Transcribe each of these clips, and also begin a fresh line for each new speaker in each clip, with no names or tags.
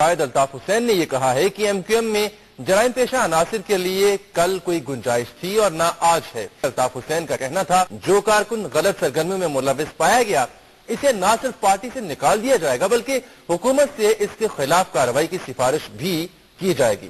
قائد الطاف حسین نے یہ کہا ہے کہ ایم کیو ایم میں جرائم پیشہ عناصر کے لیے کل کوئی گنجائش تھی اور نہ آج ہے۔ الطاف حسین کا کہنا تھا جو کارکن غلط سرگرمیوں میں ملوث پایا گیا اسے نہ صرف پارٹی سے نکال دیا جائے گا بلکہ حکومت سے اس کے خلاف کارروائی کی سفارش بھی کی جائے گی۔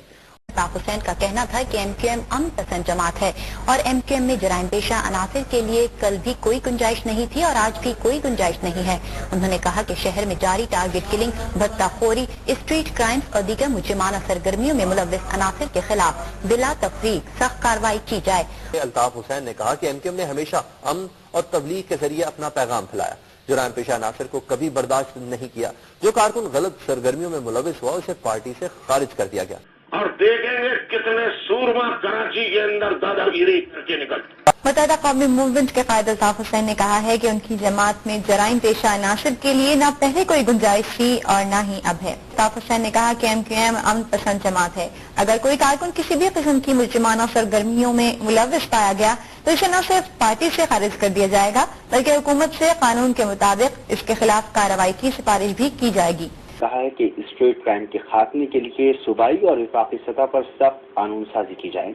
الطاف حسین کا کہنا تھا کہ ایم کیو ایم امن پسند جماعت ہے اور ایم کیو ایم میں جرائم پیشہ عناصر کے لیے کل بھی کوئی گنجائش نہیں تھی اور آج بھی کوئی گنجائش نہیں ہے۔ انہوں نے کہا کہ شہر میں جاری ٹارگٹ کلنگ، بھتہ خوری، اسٹریٹ کرائمز اور دیگر مجرمانہ سرگرمیوں میں ملوث عناصر کے خلاف بلا تفریق سخت کارروائی کی جائے۔
الطاف حسین نے کہا کہ ایم کیو ایم نے ہمیشہ امن اور تبلیغ کے ذریعے اپنا پیغام پھیلایا، جرائم پیشہ عناصر کو کبھی برداشت نہیں کیا، جو کارکن غلط سرگرمیوں میں ملوث ہوا اسے پارٹی سے خارج کر دیا گیا۔
اور دیکھیں گے کتنے سورما کراچی کے اندر دادا گیری کر کے نکلتے۔
متحدہ قومی موومنٹ کے قائد الطاف حسین نے کہا ہے کہ ان کی جماعت میں جرائم پیشہ عناصر کے لیے نہ پہلے کوئی گنجائش تھی اور نہ ہی اب ہے۔ الطاف حسین نے کہا کہ ایم کیو ایم امن پسند جماعت ہے، اگر کوئی کارکن کسی بھی قسم کی مجرمانہ سرگرمیوں میں ملوث پایا گیا تو اسے نہ صرف پارٹی سے خارج کر دیا جائے گا بلکہ حکومت سے قانون کے مطابق اس کے خلاف کارروائی کی سفارش بھی کی جائے گی۔
کہا ہے کہ اسٹریٹ کرائم کے خاتمے کے لیے صوبائی اور وفاقی سطح پر سخت قانون سازی کی جائے۔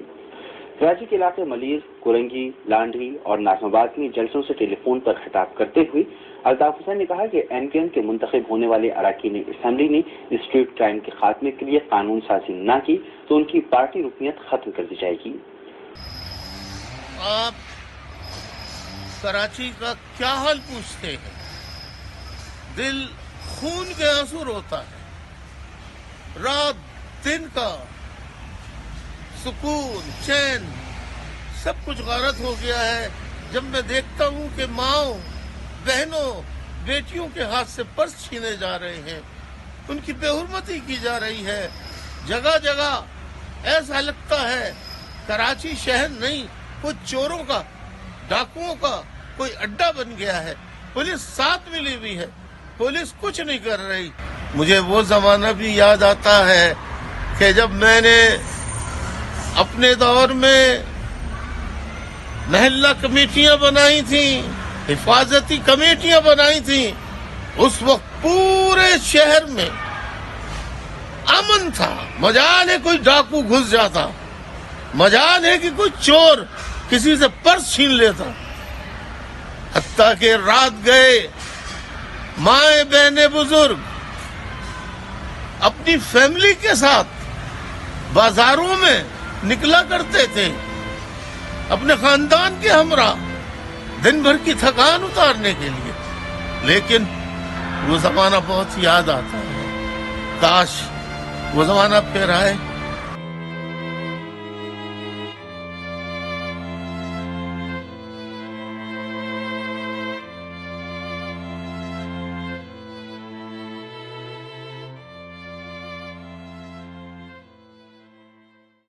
کراچی کے علاقے ملیز، کورنگی، لانڈری اور ناظم آباد میں جلسوں سے ٹیلی فون پر خطاب کرتے ہوئے الطاف حسین نے کہا کہ ایم کیو ایم کے منتخب ہونے والے اراکین اسمبلی نے اسٹریٹ کرائم کے خاتمے کے لیے قانون سازی نہ کی تو ان کی پارٹی رکنیت ختم کر دی جائے گی۔
آپ کراچی کا کیا حال پوچھتے ہیں؟ دل خون کے آنسو روتا ہے، رات دن کا سکون چین سب کچھ غارت ہو گیا ہے جب میں دیکھتا ہوں کہ ماؤں بہنوں بیٹیوں کے ہاتھ سے پرس چھینے جا رہے ہیں، ان کی بے حرمتی کی جا رہی ہے۔ جگہ جگہ ایسا لگتا ہے کراچی شہر نہیں، کوئی چوروں کا، ڈاکوؤں کا کوئی اڈا بن گیا ہے۔ پولیس ساتھ ملی ہوئی ہے، پولیس کچھ نہیں کر رہی۔ مجھے وہ زمانہ بھی یاد آتا ہے کہ جب میں نے اپنے دور میں محلہ کمیٹیاں بنائی تھیں، حفاظتی کمیٹیاں بنائی تھیں، اس وقت پورے شہر میں امن تھا۔ مجال ہے کوئی ڈاکو گھس جاتا، مجال ہے کہ کوئی چور کسی سے پرس چھین لیتا، حتیٰ کہ رات گئے مائیں بہنیں بزرگ اپنی فیملی کے ساتھ بازاروں میں نکلا کرتے تھے اپنے خاندان کے ہمراہ دن بھر کی تھکان اتارنے کے لیے، لیکن وہ زمانہ بہت یاد آتا ہے۔ کاش وہ زمانہ پھر آئے۔